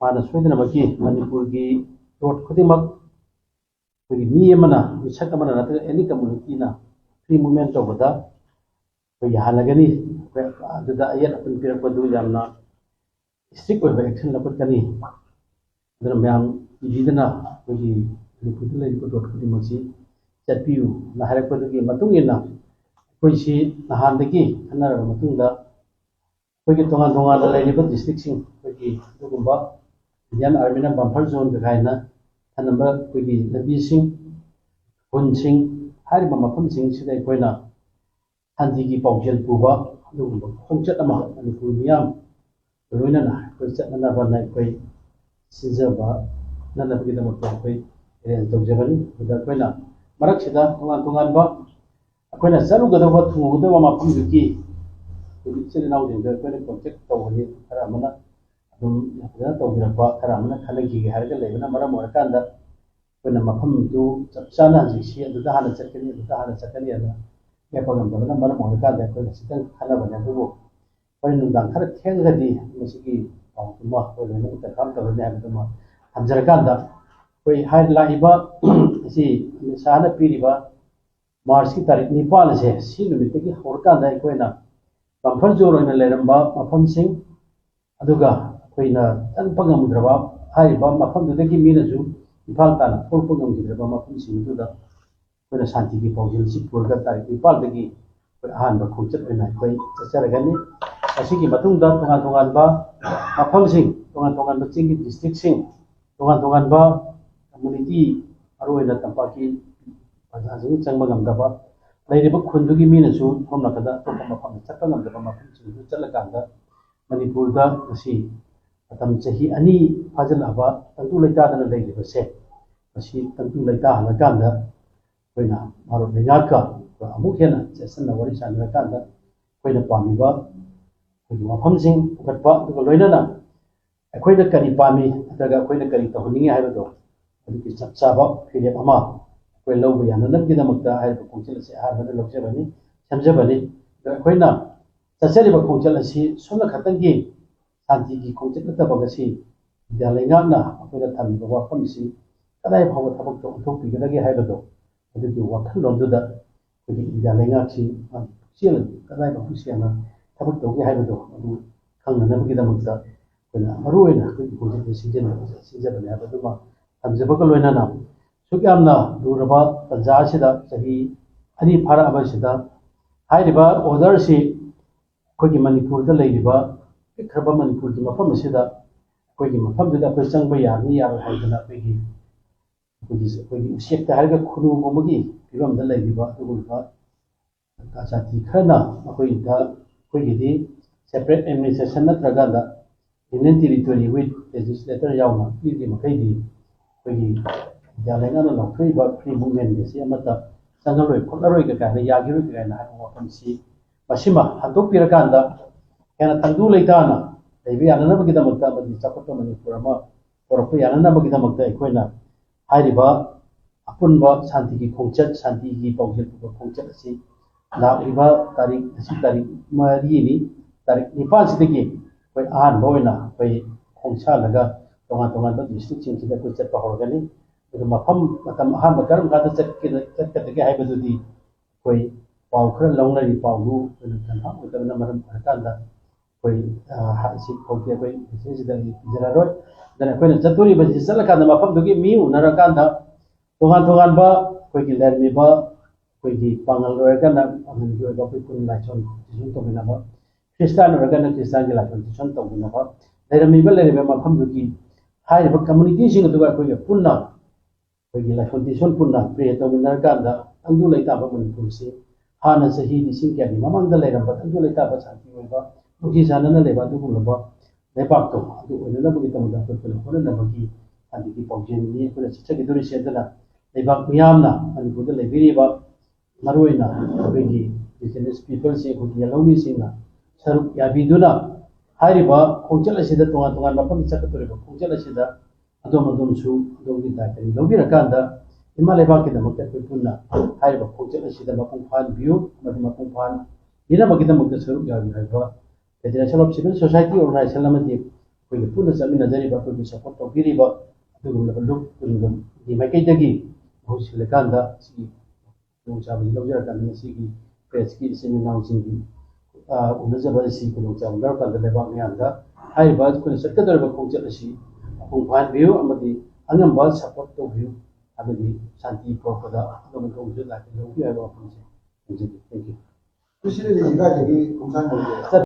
माना सोदनबकी मणिपुर की रोड खुदिमक कोई मी मना मिसक मना नत एनी कम्युनिटी ना फ्री मूवमेंट तौबदा कोई हालगनी अदुदा अयन अपन पिरकबदु यामना स्ट्रिक्ट ओइबा एक्शन लपकनी अदर मैम इदिना कोई मणिपुर ले रोड खुदिमक चटपियु ना हरकबदुगी मतुंग इना कोई सी नहानदगी खनरब मतुंगदा कोई तोंगान तोंगान लेरिबा डिस्ट्रिक्ट सिंग कोई दुगुंबा इंडियन आर्मी ना बम्फर जोन गाइना थनबा कोई लबी सिंग हुन सिंग हारिबा मफम सिंग सिदा कोइना हांजी की पाउजल पुबा दुगुंबा खोंचत अमा मणिपुर मियाम लोइना कोई चटना बना कोई सिजबा ननबगी दमक कोई रेंज तौजबनी दा कोइना मरक सिदा तोंगान तोंगान बा कोइना चलुगदबा थुगदबा मफम दुकी कोई चिरनाव दिंदा कोइना कॉन्टेक्ट तौहनी खरा मना फजन तौरप खरा मना खलगी हरगा लेबना मरम ओरकांदा कोइना मफम दु चपचाना हजिसी अदुदा हाना चटकनी अदुदा हाना चटकनी अदा यापगमदबना मरम ओरकांदा कोइना सितंग खलबना दुबो कोइ नुदां खरा थेंगदी मसिगी पाउतुमा कोइना उता काम तबने हबदुमा हमजरकांदा कोई हाय लाइबा सी साना पीरिबा मार्च की तारीख 9 से सी नुमितगी होरकांदा कोइना बम्फर जोर ओइना लेरंबा मफम सिंग अदुगा कोइना तनपगमद्रबा हाइबा मफम दुदगी मीनजु इफाल ताना थोरपगमद्रबा मफम सिंगदुदा कोइना शांति की पाउजल सिपुरगा तारीख 9 दगी कोइ आहानबा खोंचत ओइना कोइ चचरगनी असिगी मतुंगदा तोंगान तोंगानबा मफम सिंग तोंगान तोंगानबा चिंगी डिस्ट्रिक्ट सिंग तोंगान तोंगानबा कम्युनिटी अरोइना तंपाकी प्रजासिंग चंगबगमदबा लेरिबा खुंदुगी मीनजु हमनकदा तोपा मफम चटपगमदबा मफम सिंगदु चलकांदा मणिपुर दा मसी मतम चही अनि फाजलबा तंतु लेतादना लेलिबसे मसी तंतु लेता हलकांदा कोइना मारो लेगाका अमुक हेना सेसन वरी सानरकांदा कोइना पामिबा कोइ मफम सिंग उगतबा दुगा लोइनाना अखोइना करी पामी अतगा अखोइना करी तहनिंगे हाइबदो अदुकी चपचाबा फिरेप अमा कोइ लौबा याननबगिदमक्ता हाइबा खोंचलसे हाबदा लौजबनी समजबनी अखोइना चचरिबा खोंचल असि सोना खतंगी शांति की खोंचल नतबगसी विद्यालयना अखोइना थमिबा वाफमसी कदाय फाव थबक तो उथोपिगदगे हाइबदो अदुकी वाखल लोंदुदा कोइ विद्यालयनासी सियल कदाय बाफुसियाना थबक तोगे हाइबदो अदु खंगनबगिदमक्ता कोइना मरुइना कोइ खोंचल सिजबने हाइबदुमा थमजबक लोइनाना सुक्यामना दुरबा तंजासिदा सही अनि फारा अबसिदा हाइरिबा ऑर्डर से कोई मणिपुर दा लेरिबा पिखरबा मणिपुर की मफम असिदा कोई मफम दुदा कोई चंगबा यानी यार हाइदना कोई उसेक्ता हारगा खुनु गोमगी फिबम दा लेरिबा दुगुलबा कासाती खरना कोई दा कोई गिदी सेपरेट एडमिनिस्ट्रेशन नत्रगा दा union territory with legislator यावना Pidi मखैदी कोई जालेना ना लौथैबा फ्री मूवमेंट से अमता संगलोय खोलरोय का काना यागिरोय का काना हाको वफमसी मसिमा हंदोपिरकांदा हेना तंदु लेताना लेबि याननबगिदमक्ता मदि चपतो मणिपुर अमा पोरपो याननबगिदमक्ता अखोइना हाइरिबा अपुनबा शांति की खोंचत शांति की पाउजल खोंचत असि लाइबा तारीख असि तारीख मरीनी तारीख 9 सिदगी कोइ आहान बोइना कोइ खोंचालगा तोंगा तोंगा डिस्ट्रिक्ट सिंगसिदा कोइ चटपा होरगनी मफम मतम अहान करम कादा चटकदगे हाइबदुदी कोइ पाउ खर लौनरी पाउनु तनहा उतबना मरम हरकांदा कोइ हासि खोके कोइ सिदा जरारोय दना कोइना चतुरी बजि चलकांदा मफम दुगी मी उनरकांदा तोगान तोगान बा कोइ की लरमीबा कोइ की पांगल रोयकाना अमन जोय बा कोइ कुन लाइसन जिसुन तोबिनाबा क्रिस्तान रोयकाना क्रिस्तान की लाइसन जिसुन तोबिनाबा लेरमीबा मफम दुगी हाइबा कम्युनिटी सिंग दुगा कोइ पुन्ना कोइ की लाइसन जिसुन पुन्ना प्रे तोबिनरकांदा अंदु लेताबा मणिपुर से हाना सही लिसिंग क्या ममंग लेरबा तंदु लेताबा शांति होइबा मुखी सानना लेबा दुगुलबा लेपाक तो अदु ओइनबगी तमदा कोइ होननबगी शांति की पाउजेनी कोइ चिचगी दुरि सेदना लेबाक मियामना मणिपुर दा लेबिरिबा मरोइना कोइगी बिजनेस पीपल से कोइ यलौमी सिंगना सरुक याबिदुना हारिबा खोंचल असिदा तोंगा तोंगा मफम चकतोरिबा खोंचल असिदा अदोम अदोमसु अदोमगी दायतनि लौबिरकांदा इमा लेबाकी दमक्ता कोइ पुन्ना हारिबा खोंचल असिदा मपुंग फान बिउ मदि मपुंग फान इना बगी दमक्ता सरुक याबि हाइबा federation of civil society organization अमदि ꯑꯩꯈꯣꯏꯒꯤ ꯄꯨꯟꯅ ꯆꯠꯃꯤꯟꯅꯖꯔꯤꯕ ꯑꯩꯈꯣꯏꯒꯤ ꯁꯄꯣꯔꯠ ꯇꯧꯕꯤꯔꯤꯕ ꯑꯗꯨꯒꯨꯝꯂꯕ ꯂꯨꯞꯒꯤ ꯃꯥꯏꯀꯩꯗꯒꯤ ꯃꯍꯨꯠ ꯁꯤꯜꯂꯀꯥꯟꯗ ꯁꯤꯒꯤ ꯈꯨꯗꯣꯡꯆꯥꯕꯁꯤ ꯂꯧꯖꯔꯀꯥꯟꯗ ꯉꯁꯤꯒꯤ ꯄ꯭ꯔꯦꯁꯀꯤ ꯏꯆꯤꯟ ꯏꯅꯥꯎꯁꯤꯡꯒꯤ ꯎꯅꯖꯕ ꯑꯁꯤ ꯈꯨꯗꯣꯡꯆꯥꯕ ꯂꯧꯔꯀꯥꯟꯗ ꯂꯩꯕꯥꯛ ꯃꯌꯥꯝꯗ ꯍꯥꯏꯔꯤꯕ ꯑꯩꯈꯣꯏꯅ ꯆꯠꯀꯗꯧꯔꯤꯕ ꯈꯣꯡꯆꯠ ꯑꯁꯤ ꯃꯄꯨꯡ ꯐꯥꯍꯟꯕꯤꯌꯨ ꯑꯃꯗꯤ ꯑꯉꯝꯕ ꯁꯄꯣꯔꯠ ꯇꯧꯕꯤꯌꯨ ꯍꯥꯏꯕꯗꯤ ꯁꯥꯟꯇꯤ ꯄꯨꯔꯛꯄꯗ ꯑꯗꯣꯝ ꯑꯗꯣꯝꯁꯨ ꯂꯥꯛꯄꯤꯌꯨ ꯍꯥꯏꯕ ꯋꯥꯐꯝꯁꯦ ꯊꯝꯖꯒꯦ ꯊꯦꯡꯛ ꯌꯨ Presidente,